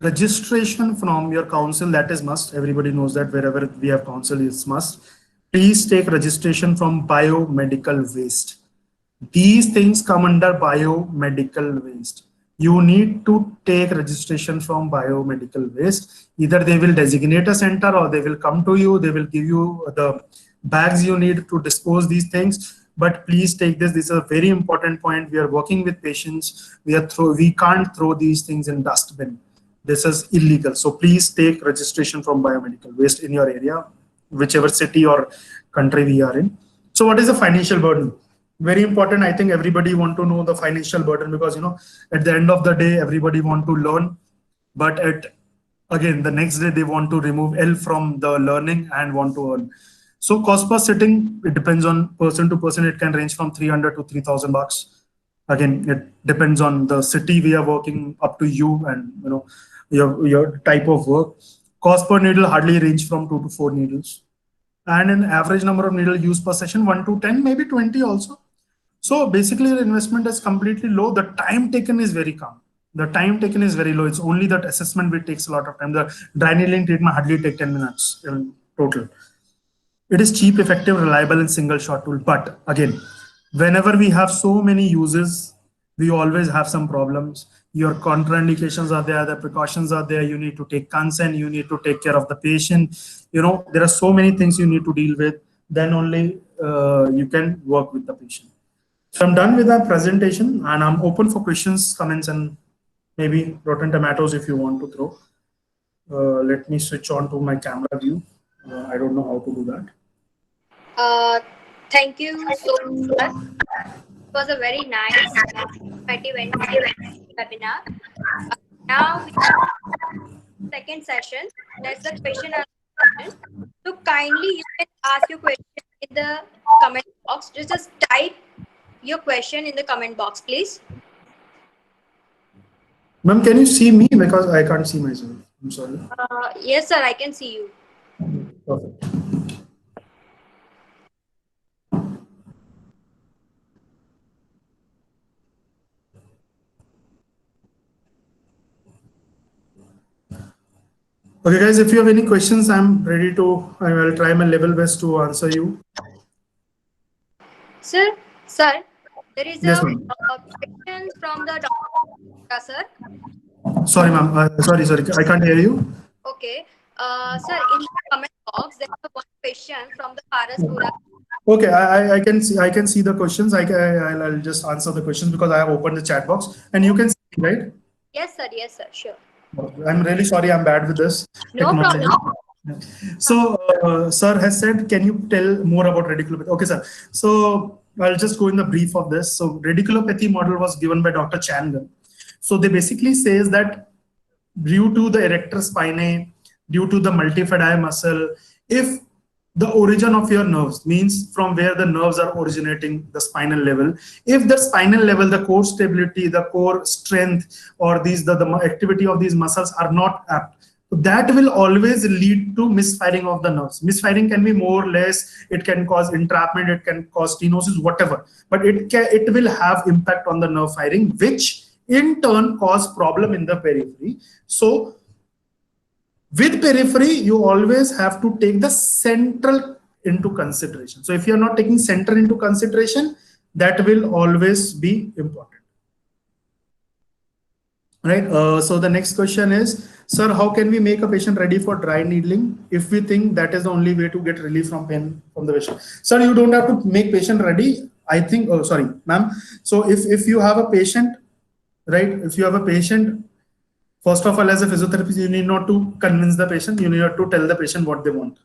registration from your council. That is must. Everybody knows that wherever we have council is must. Please take registration from biomedical waste. These things come under biomedical waste. You need to take registration from biomedical waste. Either they will designate a center or they will come to you. They will give you the bags you need to dispose these things. But please take this. This is a very important point. We are working with patients. We can't throw these things in dustbin. This is illegal. So please take registration from biomedical waste in your area, whichever city or country we are in. So what is the financial burden? Very important. I think everybody want to know the financial burden, because at the end of the day everybody want to learn, but again the next day they want to remove L from the learning and want to earn. So cost per sitting, it depends on person to person. It can range from 300 to 3,000 bucks. Again, it depends on the city we are working, up to you, and your type of work. Cost per needle hardly range from 2 to 4 needles, and an average number of needle used per session 1 to 10, maybe 20 also. So basically the investment is completely low. The time taken is very calm. The time taken is very low. It's only that assessment which takes a lot of time. The dry needling treatment hardly take 10 minutes in total. It is cheap, effective, reliable, and single shot tool. But again, whenever we have so many uses, we always have some problems. Your contraindications are there, the precautions are there. You need to take consent. You need to take care of the patient. There are so many things you need to deal with. Then only you can work with the patient. So I'm done with our presentation, and I'm open for questions, comments, and maybe rotten tomatoes if you want to throw. Let me switch on to my camera view. I don't know how to do that. Thank you so much. It was a very nice, informative webinar. Now we have second session. That's the question and answer. So kindly you can ask your question in the comment box. Just type your question in the comment box, please. Ma'am, can you see me? Because I can't see myself. I'm sorry. Yes, sir, I can see you. Perfect. Okay, guys, if you have any questions, I'm ready to, I will try my level best to answer you. Sir, there is yes, a question from the doctor, sir. Sorry, ma'am. Sorry. I can't hear you. Okay. Sir, in the comment box, there is one question from the Paras Pura. Okay, I can see the questions. I'll just answer the questions because I have opened the chat box and you can see, right? Yes, sir, sure. I'm really sorry. I'm bad with this No technology. problem. So, sir has said, can you tell more about radiculopathy? Okay, sir. So, I'll just go in the brief of this. So, radiculopathy model was given by Dr. Chan. So, they basically says that due to the erector spinae, due to the multifidi muscle, if the origin of your nerves means from where the nerves are originating, the spinal level, if the spinal level, the core stability, the core strength, or the activity of these muscles are not apt, that will always lead to misfiring of the nerves. Misfiring can be more or less, it can cause entrapment, it can cause stenosis, whatever, but it will have impact on the nerve firing, which in turn cause problem in the periphery. So with periphery, you always have to take the central into consideration. So if you're not taking center into consideration, that will always be important. Right. So the next question is, sir, how can we make a patient ready for dry needling if we think that is the only way to get relief from pain from the patient? Sir, you don't have to make patient ready. I think, oh, sorry, ma'am. So if you have a patient, right, if you have a patient, first of all, as a physiotherapist, you need not to convince the patient, you need to tell the patient what they want.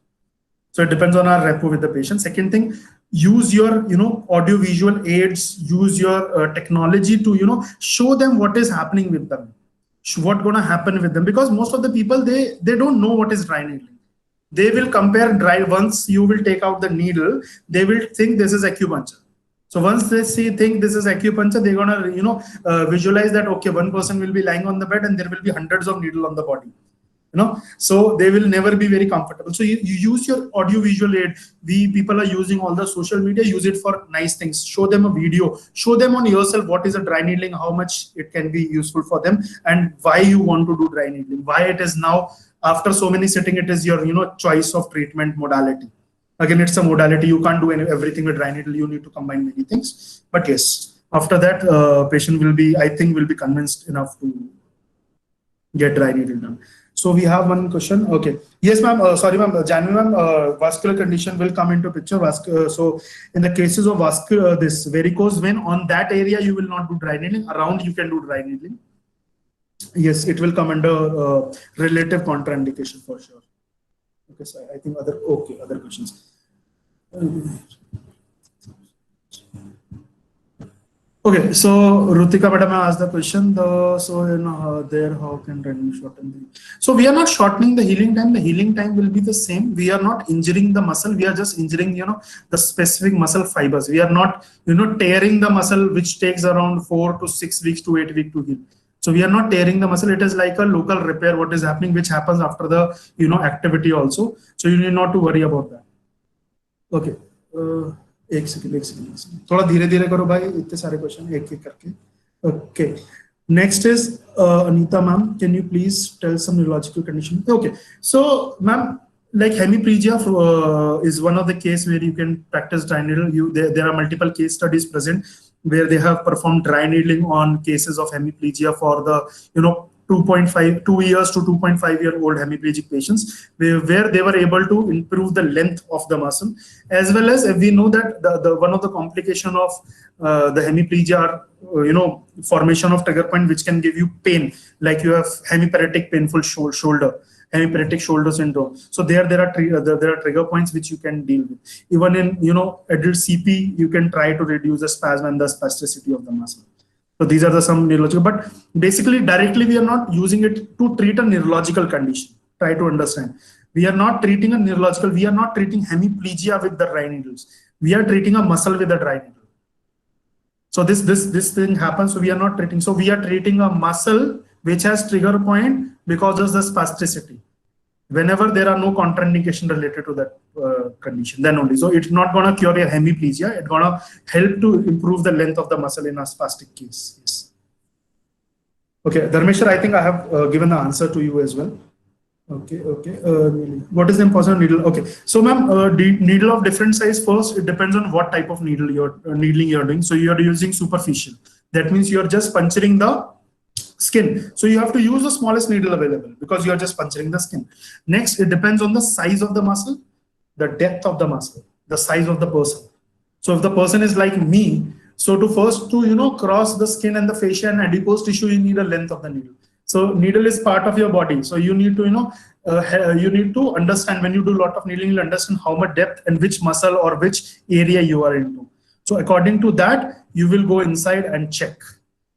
So it depends on our rapport with the patient. Second thing, use your, audio visual aids, use your technology to, show them what is happening with them, what going to happen with them. Because most of the people, they don't know what is dry needling. They will compare dry, once you will take out the needle, they will think this is acupuncture. So once they think this is acupuncture, they're gonna, visualize that, okay, one person will be lying on the bed and there will be hundreds of needles on the body. So they will never be very comfortable. So you use your audio visual aid. People are using all the social media, use it for nice things. Show them a video, show them on yourself what is a dry needling, how much it can be useful for them, and why you want to do dry needling, why it is now after so many sitting, it is your choice of treatment modality. Again, it's a modality, you can't do everything with dry needle, you need to combine many things. But yes, after that, patient will be, I think, will be convinced enough to get dry needle done. So we have one question. Okay. Yes, ma'am. Sorry, ma'am. Janvi, ma'am, vascular condition will come into picture. So in the cases of vascular, this varicose vein, on that area, you will not do dry needling. Around, you can do dry needling. Yes, it will come under relative contraindication for sure. Okay, so I think other questions. Okay, so Rutika madam asked the question. There, how can running shorten the? So we are not shortening the healing time. The healing time will be the same. We are not injuring the muscle. We are just injuring, the specific muscle fibers. We are not, tearing the muscle, which takes around 4 to 6 weeks to 8 weeks to heal. So we are not tearing the muscle. It is like a local repair. What is happening, which happens after the, activity also. So you need not to worry about that. Okay. एक second थोड़ा धीरे धीरे करो भाई, इतने सारे question एक एक करके. Okay, next is Anita ma'am, can you please tell some neurological condition? Okay, so ma'am, like hemiplegia is one of the case where you can practice dry needle. There are multiple case studies present where they have performed dry needling on cases of hemiplegia for the 2 years to 2.5-year-old hemiplegic patients, where they were able to improve the length of the muscle, as well as we know that the one of the complication of the hemiplegia are, formation of trigger point, which can give you pain, like you have hemiparetic painful shoulder, hemiparetic shoulder syndrome. So there are trigger points which you can deal with. Even in adult CP, you can try to reduce the spasm and the spasticity of the muscle. So these are some neurological, but basically directly we are not using it to treat a neurological condition. Try to understand. We are not treating a neurological, we are not treating hemiplegia with the dry needles. We are treating a muscle with a dry needle. So this thing happens, so we are not treating. So we are treating a muscle which has trigger point because of the spasticity. Whenever there are no contraindication related to that condition, then only. So it's not going to cure your hemiplegia. It's going to help to improve the length of the muscle in a spastic case. Yes. Okay, Dharmeshwar, I think I have given the answer to you as well. Okay. What is the importance of needle? Okay, so ma'am, needle of different size. First, it depends on what type of needle needling you're doing. So you're using superficial. That means you're just puncturing the skin. So you have to use the smallest needle available because you are just puncturing the skin. Next, it depends on the size of the muscle, the depth of the muscle, the size of the person. So if the person is like me, so to first to cross the skin and the fascia and adipose tissue, you need a length of the needle. So needle is part of your body. So you need to you need to understand when you do a lot of needling, you'll understand how much depth and which muscle or which area you are into. So according to that, you will go inside and check.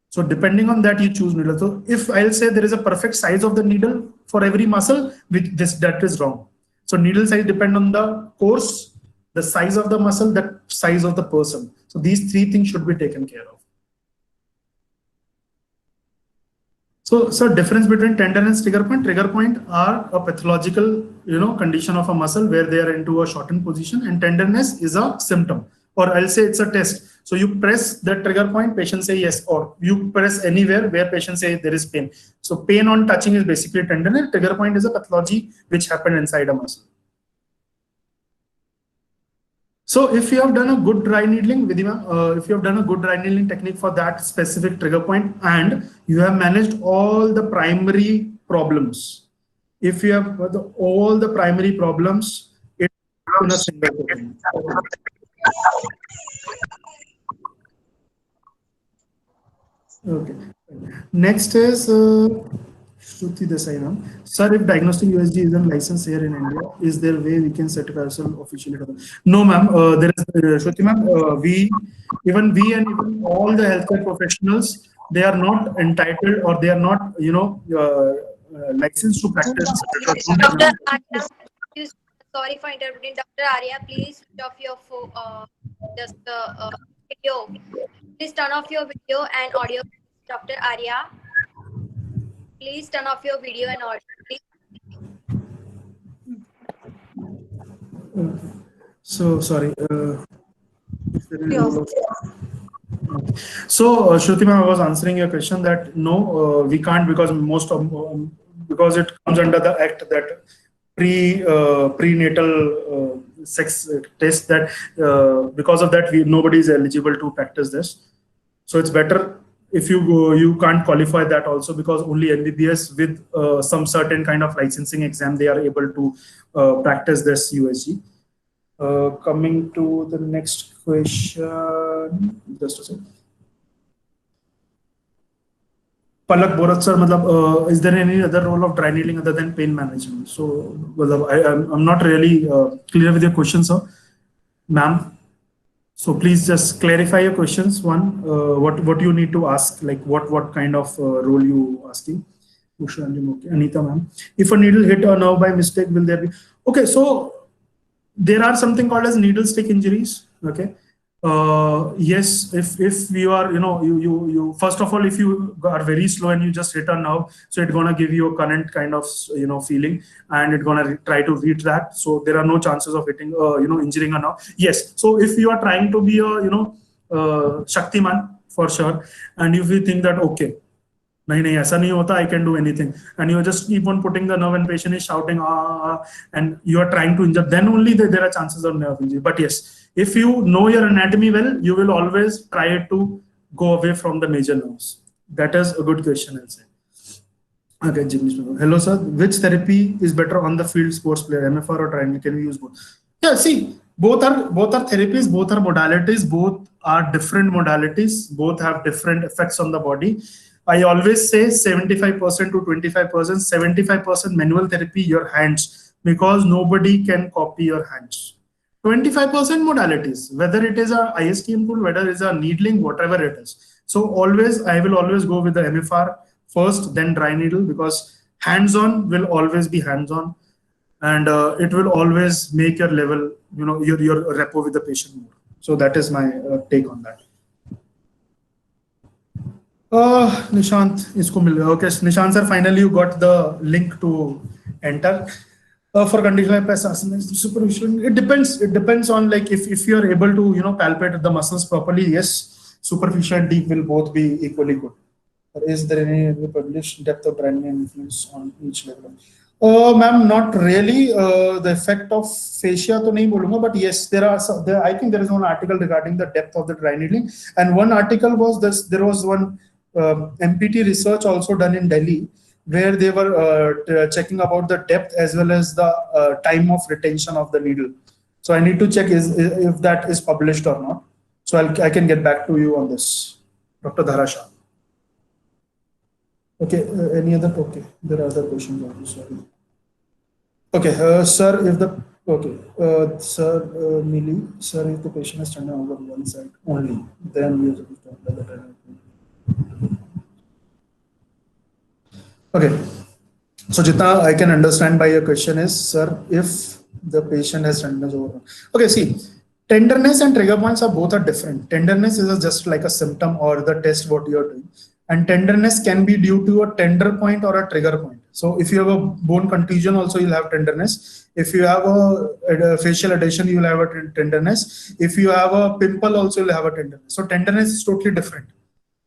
So depending on that, you choose needle. So if I'll say there is a perfect size of the needle for every muscle, that is wrong. So needle size depend on the course, the size of the muscle, the size of the person. So these three things should be taken care of. So difference between tenderness and trigger point. Trigger point are a pathological, condition of a muscle where they are into a shortened position, and tenderness is a symptom, or I'll say it's a test. So you press the trigger point, patient say yes, or you press anywhere where patient say there is pain. So pain on touching is basically tenderness. Trigger point is a pathology which happened inside a muscle. So if you have done a good dry needling, Vidima, if you have done a good dry needling technique for that specific trigger point, and you have managed all the primary problems, if you have all the primary problems, it's in a single point. Okay. Next is Shruti Desai, ma'am. Sir, if diagnostic USG isn't licensed here in India, is there a way we can certify ourselves officially? No, ma'am. There is Shruti, ma'am. We and even all the healthcare professionals, they are not entitled, or they are not, licensed to practice. Dr. Arya, sorry for interrupting. Dr. Arya, please switch off your video. Please turn off your video and audio. Dr. Arya, please turn off your video and audio. So sorry. So Shruti ma'am, I was answering your question that no, we can't, because because it comes under the act that prenatal sex test, that because of that nobody is eligible to practice this. So it's better if you can't qualify that also, because only MBBS with some certain kind of licensing exam, they are able to practice this USG. Coming to the next question, just a second. Palak Borat sir, is there any other role of dry needling other than pain management? So, I'm not really clear with your question, sir, ma'am. So please just clarify your questions. One, what you need to ask, like what kind of role you asking? Anita ma'am, if a needle hit a nerve by mistake, will there be? Okay, so there are something called as needle stick injuries. Okay. Yes, if you are, you first of all, if you are very slow and you just hit a nerve, so it's gonna give you a current kind of feeling, and it's gonna try to read that. So there are no chances of hitting injuring a nerve. Yes, so if you are trying to be a Shaktiman for sure, and if you think that okay, nahi, aisa nahi hota, I can do anything, and you just keep on putting the nerve and patient is shouting and you are trying to injure, then only there are chances of nerve injury. But yes, if you know your anatomy well, you will always try to go away from the major nerves. That is a good question, I'll say. Okay, Jimmy. Hello, sir. Which therapy is better on the field sports player, MFR or triangle? Can we use both? Yeah, see, both are therapies, both are modalities, both are different modalities, both have different effects on the body. I always say 75% to 25%, 75% manual therapy, your hands, because nobody can copy your hands. 25% modalities, whether it is a ISTM tool, whether it is a needling, whatever it is. So I will always go with the MFR first, then dry needle, because hands-on will always be hands-on, and it will always make your level, your rapport with the patient more. So that is my take on that. Nishant, okay, Nishant sir, finally you got the link to enter. For conditional supervision, it depends on, like, if you are able to palpate the muscles properly, yes, superficial and deep will both be equally good. Or is there any published depth of branding and influence on each level? Ma'am, not really. The effect of fascia to nahi bolunga, but yes, I think there is one article regarding the depth of the dry needling, and one article was this. There was one MPT research also done in Delhi, where they were checking about the depth as well as the time of retention of the needle. So I need to check if that is published or not. So I can get back to you on this, Dr. Dharasha. Okay, any other? Okay, there are other questions also. Sorry. Okay, sir, if the okay, sir, Mili, sir, if the patient is standing over one side only, then we are supposed to apply the time. Okay, so Jitna, I can understand by your question is, sir, if the patient has tenderness over. Okay, see, tenderness and trigger points are both are different. Tenderness is just like a symptom or the test what you are doing, and tenderness can be due to a tender point or a trigger point. So if you have a bone contusion, also you'll have tenderness. If you have a facial adhesion, you will have a tenderness. If you have a pimple, also you'll have a tenderness. So tenderness is totally different.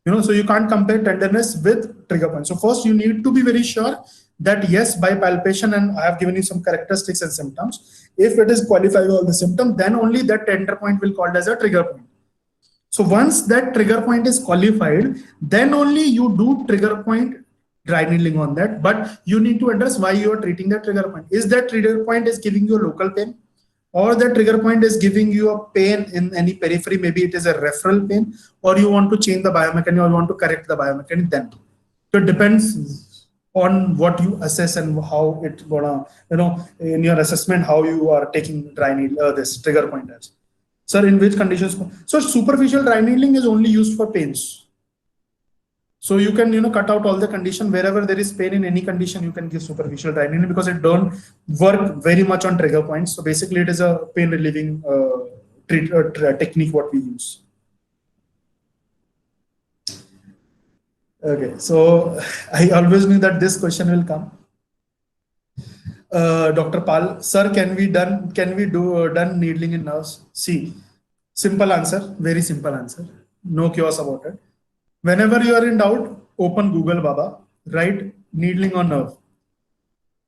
So you can't compare tenderness with trigger point. So first you need to be very sure that yes, by palpation, and I have given you some characteristics and symptoms, if it is qualified all the symptom, then only that tender point will called as a trigger point. So once that trigger point is qualified, then only you do trigger point dry needling on that, but you need to address why you are treating that trigger point. Is that trigger point is giving you a local pain, or the trigger point is giving you a pain in any periphery? Maybe it is a referral pain, or you want to change the biomechanics, or you want to correct the biomechanics. Then so it depends on what you assess and how it gonna, in your assessment, how you are taking dry needle, this trigger point as. Sir, in which conditions? So superficial dry needling is only used for pains. So you can, cut out all the condition. Wherever there is pain in any condition, you can give superficial dry needling because it don't work very much on trigger points. So basically, it is a pain relieving technique what we use. Okay, so I always knew that this question will come. Dr. Pal, sir, can we do done needling in nerves? See, simple answer, very simple answer. No chaos about it. Whenever you are in doubt, open Google, Baba, write needling on nerve.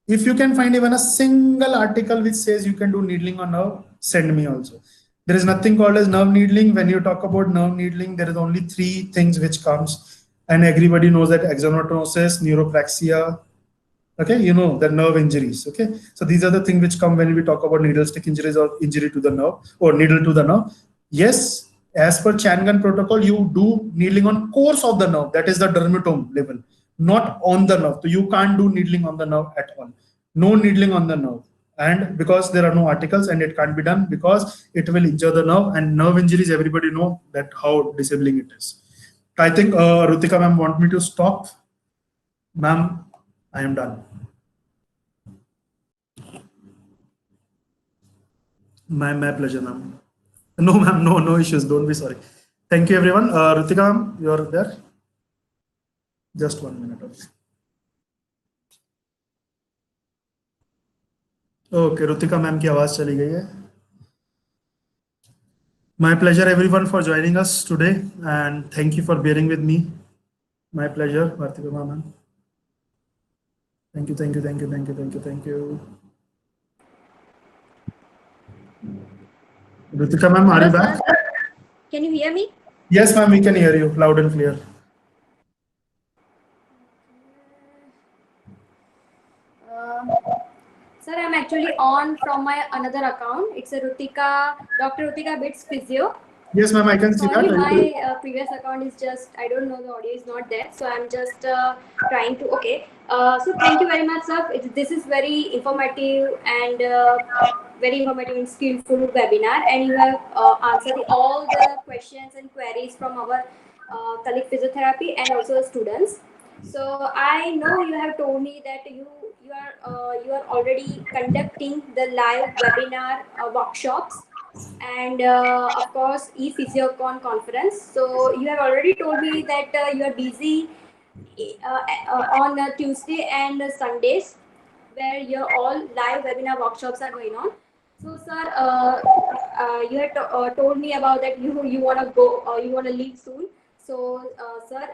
If you can find even a single article which says you can do needling on nerve, send me also. There is nothing called as nerve needling. When you talk about nerve needling, there is only three things which comes, and everybody knows that axonotenosis, neuropraxia, okay, the nerve injuries. Okay, so these are the things which come when we talk about needle stick injuries or injury to the nerve or needle to the nerve. Yes, as per Chan-Gun protocol, you do needling on course of the nerve, that is the dermatome level, not on the nerve. So you can't do needling on the nerve at all. No needling on the nerve. And because there are no articles, and it can't be done because it will injure the nerve, and nerve injuries, everybody know that how disabling it is. I think Rutika ma'am want me to stop. Ma'am, I am done. My pleasure, ma'am. No, ma'am, no issues. Don't be sorry. Thank you, everyone. Rutika ma'am, you're there. Just 1 minute. Okay, Rutika ma'am की आवाज चली गई है. My pleasure, everyone, for joining us today, and thank you for bearing with me. My pleasure, Bhartika ma'am. Thank you. Rutika ma'am, are you back? Can you hear me? Yes, ma'am, we can hear you loud and clear. Sir, I'm actually on from my another account. It's a Dr. Rutika Bits Physio. Yes, ma'am, I can see Sorry, that. my previous account is just, I don't know, the audio is not there. So I'm just trying to, okay. So thank you very much, sir. This is very informative and skillful webinar. And you have answered all the questions and queries from our colleague physiotherapy and also students. So I know you have told me that you are already conducting the live webinar workshops and of course ePhysiocon conference. So you have already told me that you are busy on Tuesday and Sundays where your all live webinar workshops are going on. So sir, you had told me about that you want to go, you want to leave soon. So sir,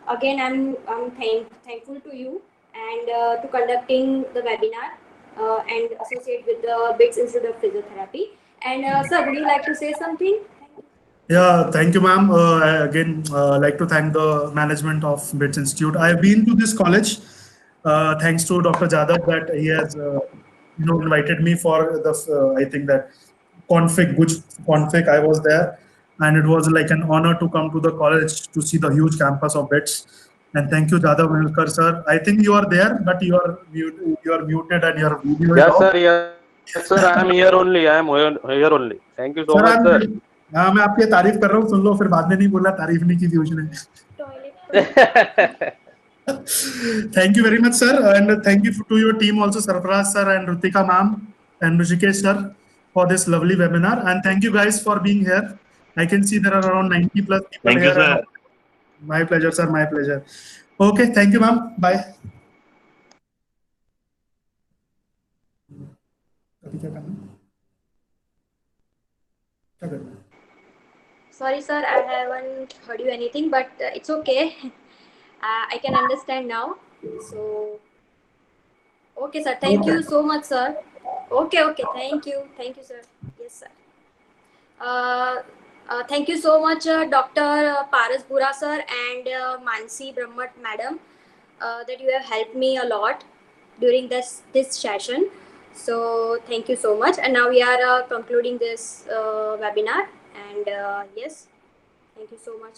again I'm thankful to you and to conducting the webinar and associate with the BITS Institute of Physiotherapy. And sir, would you like to say something? Yeah, thank you, ma'am. I again like to thank the management of BITS Institute. I have been to this college thanks to Dr. Jadhav that he has invited me for the I think that config, which config I was there, and it was like an honor to come to the college to see the huge campus of BITS. And thank you, Jadhav Milkar, sir. I think you are there, but you are muted and your video is off. Yes, sir. I am here only. I am here only. Thank you so much, sir sir. हाँ मैं आपकी तारीफ कर रहा हूँ, सुन लो, फिर बाद में नहीं बोला तारीफ नहीं की थी उसने. Thank you very much, sir, and thank you to your team also, Sarfaraz sir and Rutika ma'am and Rishikesh sir, for this lovely webinar, and thank you guys for being here. I can see there are around 90 plus people Thank you, here. sir. My pleasure, sir. My pleasure. Okay, thank you, ma'am. Bye. अभी क्या करना है? क्या करना है? Sorry, sir, I haven't heard you anything, but it's okay. I can understand now. So, okay, sir. Thank you so much, sir. Okay, thank you, sir. Yes, sir. Thank you so much, Dr. Paras Bura, sir, and Mansi Brahmat, madam, that you have helped me a lot during this session. So, thank you so much. And now we are concluding this webinar. And yes, thank you so much.